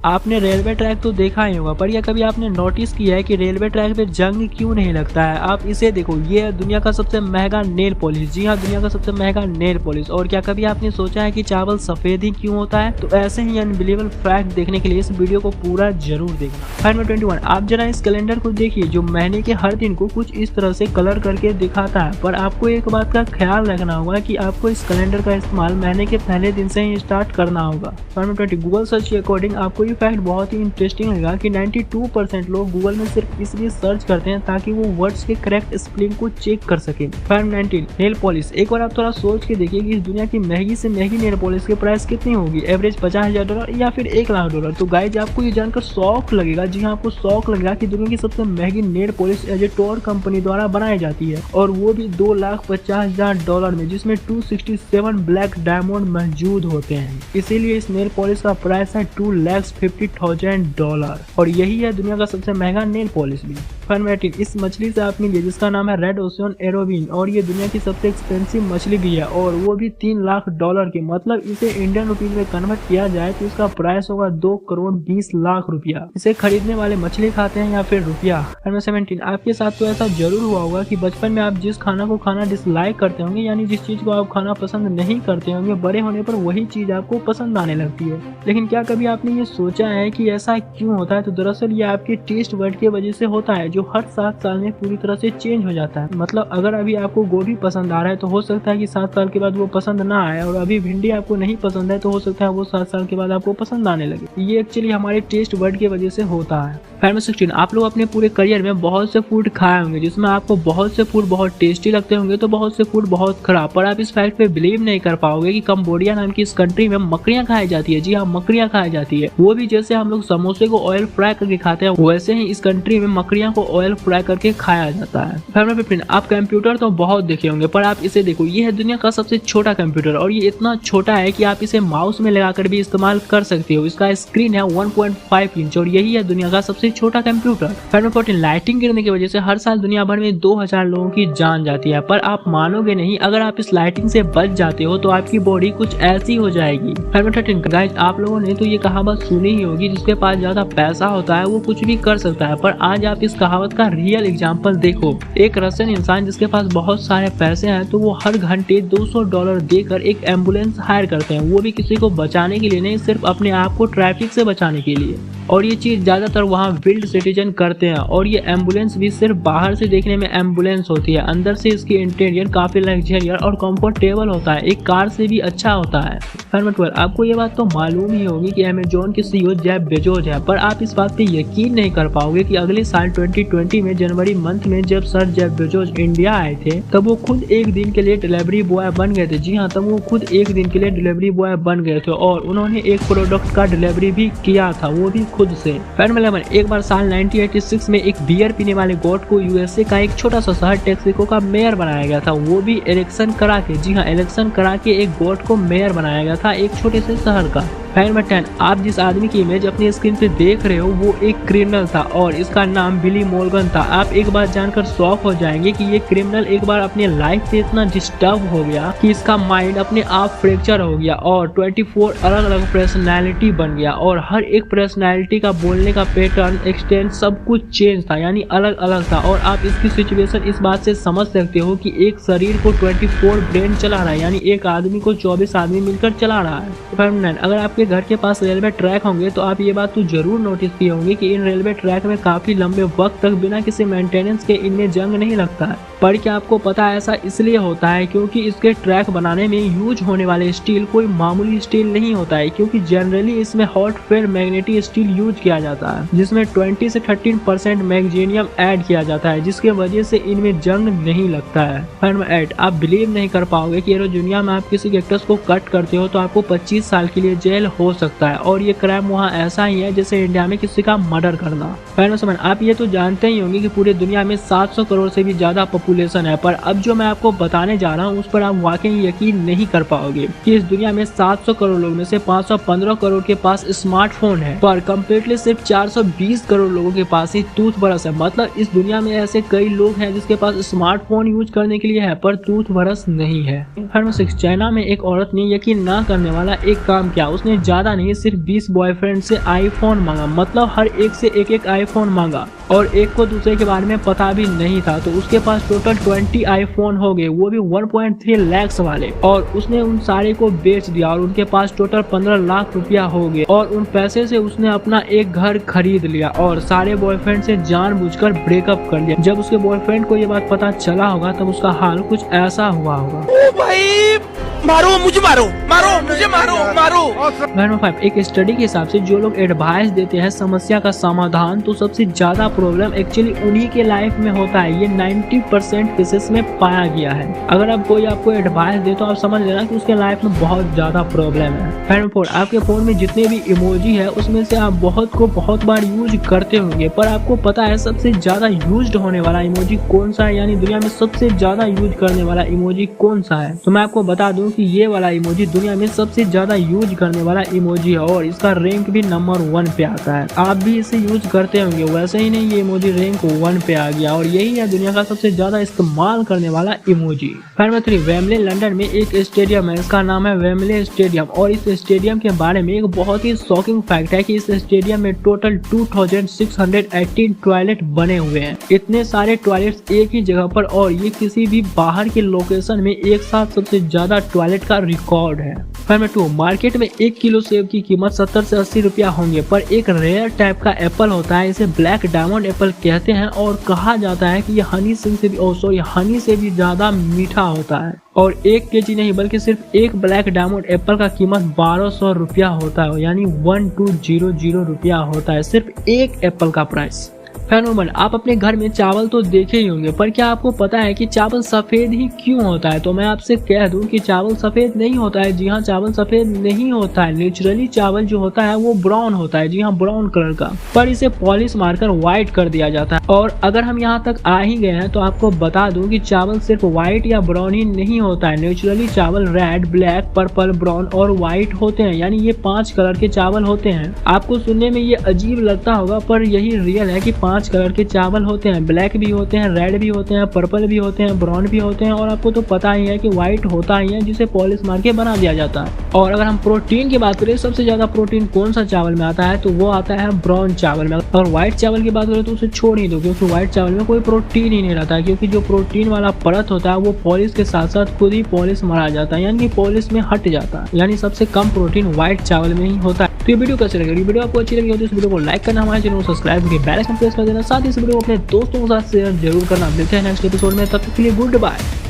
आपने railway track तो देखा ही होगा, पर यह कभी आपने नोटिस किया है कि रेलवे ट्रैक पे जंग क्यों नहीं लगता है? आप इसे देखो, ये है दुनिया का सबसे महंगा नेल पॉलिश। जी हाँ, दुनिया का सबसे महंगा नेल पॉलिश। और क्या कभी आपने सोचा है कि चावल सफेद ही क्यों होता है? तो ऐसे ही अनबिलीवेबल फैक्ट देखने के लिए इस वीडियो को पूरा जरूर देखना। फैक्ट नंबर 21, आप जरा इस कैलेंडर को देखिए जो महीने के हर दिन को कुछ इस तरह से कलर करके दिखाता है। पर आपको एक बात का ख्याल रखना होगा कि आपको इस कैलेंडर का इस्तेमाल महीने के पहले दिन से ही स्टार्ट करना होगा। फैक्ट नंबर 20, गूगल सर्च के अकॉर्डिंग आपको ये फैक्ट बहुत ही इंटरेस्टिंग लगा कि 92% लोग गूगल में सिर्फ इसलिए सर्च करते हैं ताकि वो वर्ड्स के करेक्ट स्पेलिंग को चेक कर सके। Fact 19, nail polish. एक बार आप थोड़ा सोच के देखिए कि इस दुनिया की महंगी से महंगी नेल पॉलिश की प्राइस कितनी होगी? एवरेज $50,000 या फिर $1,00,000। तो गाइज आपको ये जानकर शौक लगेगा, जी हाँ, आपको शौक लगेगा कि दुनिया की सबसे महंगी nail polish Azature company द्वारा बनाई जाती है, और वो भी $2,50,000 में, जिसमें 267 ब्लैक डायमंड मौजूद होते हैं। इसीलिए इस नेल पॉलिश का प्राइस है $2,50,000, और यही है दुनिया का सबसे महंगा नेल पॉलिश भी। फैक्ट, इस मछली से आप मिलिए जिसका नाम है रेड ओशियन एरोविन, और ये दुनिया की सबसे एक्सपेंसिव मछली भी है, और वो भी $3,00,000 की। मतलब इसे इंडियन रुपीज में कन्वर्ट किया जाए तो इसका प्राइस होगा $2,20,00,000 रुपया। इसे खरीदने वाले मछली खाते हैं या फिर रुपया। फैक्ट 17, आपके साथ तो ऐसा जरूर हुआ होगा कि बचपन में आप जिस खाना को खाना डिसलाइक करते होंगे, यानी जिस चीज को आप खाना पसंद नहीं करते होंगे, बड़े होने पर वही चीज आपको पसंद आने लगती है। लेकिन क्या कभी आपने ये सोचा है कि ऐसा क्यों होता है? तो दरअसल ये आपके टेस्ट वर्ड की वजह से होता है, जो हर 7 साल में पूरी तरह से चेंज हो जाता है। मतलब अगर अभी आपको गोभी पसंद आ रहा है तो हो सकता है कि 7 साल के बाद वो पसंद ना आए, और अभी भिंडी आपको नहीं पसंद है तो हो सकता है वो 7 साल के बाद आपको पसंद आने लगे। ये एक्चुअली हमारे टेस्ट वर्ड की वजह से होता है। फैक्ट 16, आप लोग अपने पूरे करियर में बहुत से फूड खाए होंगे जिसमें आपको बहुत से फूड बहुत टेस्टी लगते होंगे तो बहुत से फूड बहुत खराब। पर आप इस फैक्ट पे बिलीव नहीं कर पाओगे कि कंबोडिया नाम की इस कंट्री में मकड़ियां खाई जाती है। जी हाँ, मकड़ियां खाई जाती है। वो भी जैसे हम लोग समोसे को ऑयल फ्राई करके खाते हैं, वैसे ही इस कंट्री में मकड़ियां को ऑयल फ्राई करके खाया जाता है। फैक्ट 15, आप कंप्यूटर तो बहुत देखे होंगे, पर आप इसे देखो, ये है दुनिया का सबसे छोटा कंप्यूटर, और ये इतना छोटा है कि आप इसे माउस में लगाकर भी इस्तेमाल कर सकते हो। इसका स्क्रीन है 1.5 इंच, और यही है दुनिया का सबसे छोटा कंप्यूटर। फैक्ट 14, लाइटिंग गिरने की वजह से हर साल दुनिया भर में 2000 लोगों की जान जाती है, पर आप मानोगे नहीं, अगर आप इस लाइटिंग से बच जाते हो तो आपकी बॉडी कुछ ऐसी हो जाएगी। फैक्ट 13, गाइस आप लोगों ने तो ये कहावत सुनी ही होगी, जिसके पास ज्यादा पैसा होता है वो कुछ भी कर सकता है। पर आज आप इस कहावत का रियल एग्जाम्पल देखो। एक रशियन इंसान जिसके पास बहुत सारे पैसे हैं तो वो हर घंटे $200 देकर एक एम्बुलेंस हायर करते हैं, वो भी किसी को बचाने के लिए नहीं, सिर्फ अपने आप को ट्रैफिक से बचाने के लिए। और ये चीज ज्यादातर वहाँ विल्ड सिटीजन करते हैं। और ये एम्बुलेंस भी सिर्फ बाहर से देखने में एम्बुलेंस होती है, अंदर से इसकी इंटीरियर काफी लग्जरियस और कंफर्टेबल होता है, एक कार से भी अच्छा होता है। फैक्ट 12, आपको ये बात तो मालूम ही होगी कि अमेजोन के सीईओ जेफ बेजोस है, पर आप इस बात पे यकीन नहीं कर पाओगे कि अगले साल 2020 में जनवरी मंथ में जब सर जेफ बेजोस इंडिया आए थे तब वो खुद एक दिन के लिए डिलीवरी बॉय बन गए थे। जी हाँ, तब वो खुद एक दिन के लिए डिलीवरी बॉय बन गए थे, और उन्होंने एक प्रोडक्ट का डिलीवरी भी किया था, वो भी खुद से। फैक्ट 11, एक बार साल 1986 में एक बियर पीने वाले गोट को यूएसए का एक छोटा सा शहर टेक्सिको का मेयर बनाया गया था, वो भी इलेक्शन करा के। जी हाँ, इलेक्शन करा के एक गोट को मेयर बनाया गया था एक छोटे से शहर का। फैक्ट नंबर 10, आप जिस आदमी की इमेज अपनी स्क्रीन पे देख रहे हो वो एक क्रिमिनल था, और इसका नाम बिली मोर्गन था। आप एक बात जानकर शॉक हो जाएंगे कि ये क्रिमिनल एक बार अपने लाइफ से इतना डिस्टर्ब हो गया कि इसका माइंड अपने आप फ्रैक्चर हो गया, और 24 अलग अलग पर्सनैलिटी बन गया, और हर एक पर्सनैलिटी का बोलने का पैटर्न, एक्सटेंट, सब कुछ चेंज था, यानी अलग अलग था। और आप इसकी सिचुएशन इस बात से समझ सकते हो कि एक शरीर को 24 ब्रेन चला रहा है, यानी एक आदमी को 24 आदमी मिलकर चला रहा है। फैक्ट 9, अगर आपके घर के पास रेलवे ट्रैक होंगे तो आप ये बात तो जरूर नोटिस किए होंगे कि इन रेलवे ट्रैक में काफी लंबे वक्त तक बिना किसी मेंटेनेंस के इनमें जंग नहीं लगता है। पर क्या आपको पता है ऐसा इसलिए होता है क्योंकि इसके ट्रैक बनाने में यूज होने वाले स्टील कोई मामूली स्टील नहीं होता है, क्योंकि जनरली इसमें hot fair magnetic steel use किया जाता है, जिसमें 20 से 13% मैग्नीशियम ऐड किया जाता है, जिसके वजह से इनमें जंग नहीं लगता है। फैक्ट 8, आप बिलीव नहीं कर पाओगे कि दुनिया में आप किसी कैक्टस को कट करते हो तो आपको 25 साल के लिए जेल हो सकता है, और ये क्राइम वहाँ ऐसा ही है जैसे इंडिया में किसी का मर्डर करना। फैक्ट 7, आप ये तो जानते ही होंगे कि पूरी दुनिया में 700 करोड़ से भी ज्यादा पॉपुलेशन है, पर अब जो मैं आपको बताने जा रहा हूँ उस पर आप वाकई यकीन नहीं कर पाओगे कि इस दुनिया में 700 करोड़ लोगों में से 515 करोड़ के पास स्मार्टफोन है, पर कम्प्लीटली सिर्फ 420 करोड़ लोगों के पास ही टूथब्रश है। मतलब इस दुनिया में ऐसे कई लोग हैं जिसके पास स्मार्टफोन यूज करने के लिए है पर टूथब्रश नहीं है। फैक्ट 6, चाइना में एक औरत ने यकीन ना करने वाला एक काम किया, उसने ज्यादा नहीं सिर्फ 20 बॉयफ्रेंड से आईफोन मांगा, मतलब हर एक से एक आईफोन मांगा और एक को दूसरे के बारे में पता भी नहीं था। तो उसके पास टोटल 20 आईफोन हो गए, वो भी 1.3 लाख वाले, और उसने उन सारे को बेच दिया और उनके पास टोटल 15 लाख रुपया हो गए और उन पैसे से उसने अपना एक घर खरीद लिया और सारे बॉयफ्रेंड से जानबूझकर ब्रेकअप कर लिया। जब उसके बॉयफ्रेंड को ये बात पता चला होगा तब उसका हाल कुछ ऐसा हुआ होगा। ओ भाई मारो मुझे, मारो मुझे, मारो। नंबर 5, एक स्टडी के हिसाब से जो लोग एडवाइस देते हैं समस्या का समाधान, तो सबसे ज्यादा प्रॉब्लम एक्चुअली उन्हीं के लाइफ में होता है। ये 90% केसेस में पाया गया है। अगर आप कोई आपको एडवाइस दे तो आप समझ लेना कि उसके लाइफ में बहुत ज्यादा प्रॉब्लम है। नंबर 4, आपके फोन में जितने भी इमोजी है उसमें से आप बहुत बार यूज करते होंगे, पर आपको पता है सबसे ज्यादा यूज्ड होने वाला इमोजी कौन सा है, यानी दुनिया में सबसे ज्यादा यूज करने वाला इमोजी कौन सा है? तो मैं आपको बता दूं कि ये वाला इमोजी दुनिया में सबसे ज्यादा यूज करने वाला इमोजी है और इसका रैंक भी नंबर 1 पे आता है। आप भी इसे यूज करते होंगे, वैसे ही नहीं ये इमोजी रैंक 1 पे आ गया और यही है दुनिया का सबसे ज्यादा इस्तेमाल करने वाला इमोजी। नंबर 3, वेम्बले लंदन में एक स्टेडियम है, इसका नाम है वेम्बले स्टेडियम और इस स्टेडियम के बारे में एक बहुत ही शॉकिंग फैक्ट है कि इस स्टेडियम में टोटल 2618 टॉयलेट बने हुए हैं। इतने सारे टॉयलेट्स एक ही जगह पर और ये किसी भी बाहर के लोकेशन में एक साथ सबसे ज्यादा टॉयलेट का रिकॉर्ड है। नंबर 2, मार्केट में 1 किलो सेब की कीमत 70 से 80 रुपया होंगे, पर एक रेयर टाइप का एप्पल होता है, इसे ब्लैक डायमंड एप्पल कहते हैं और कहा जाता है कि ये हनी से भी ज्यादा मीठा होता है और 1 केजी नहीं बल्कि सिर्फ एक ब्लैक डायमंड एप्पल का कीमत 1200 रुपया होता है, यानी 1200 रुपया होता है सिर्फ एक एप्पल का प्राइस। फैनोमन, आप अपने घर में चावल तो देखे ही होंगे, पर क्या आपको पता है कि चावल सफेद ही क्यों होता है? तो मैं आपसे कह दूं कि चावल सफेद नहीं होता है। जी हाँ, चावल सफेद नहीं होता है। नेचुरली चावल जो होता है वो ब्राउन होता है, जी हाँ ब्राउन कलर का, पर इसे पॉलिश मारकर व्हाइट कर दिया जाता है। और अगर हम यहाँ तक आ ही गए हैं तो आपको बता दूं कि चावल सिर्फ व्हाइट या ब्राउन ही नहीं होता है। नेचुरली चावल रेड, ब्लैक, पर्पल, ब्राउन और व्हाइट होते हैं, यानी ये 5 कलर के चावल होते हैं। आपको सुनने में ये अजीब लगता होगा पर यही रियल है कि 5 कलर के चावल होते हैं। ब्लैक भी होते हैं, रेड भी होते हैं, पर्पल भी होते हैं, ब्राउन भी होते हैं और आपको तो पता ही है कि व्हाइट होता ही है जिसे पॉलिश मार के बना दिया जाता है। और अगर हम प्रोटीन की बात करें, सबसे ज्यादा प्रोटीन कौन सा चावल में आता है तो वो आता है ब्राउन चावल में। और व्हाइट चावल की बात करें तो उसे छोड़ ही दो, क्योंकि व्हाइट चावल में कोई प्रोटीन ही नहीं रहता है, क्योंकि जो प्रोटीन वाला परत होता है वो पॉलिश के साथ साथ खुद ही पॉलिश मारा जाता है, यानी कि पॉलिश में हट जाता है, यानी सबसे कम प्रोटीन व्हाइट चावल में ही होता है। तो ये वीडियो कैसे लगी? वीडियो आपको अच्छी लगी हो तो इस वीडियो को लाइक करना, हमारे चैनल को सब्सक्राइब करके बेल आइकन प्रेस कर देना, साथ ही इस वीडियो को अपने दोस्तों के साथ शेयर जरूर करना। मिलते हैं नेक्स्ट एपिसोड में, तब तक के लिए गुड बाय।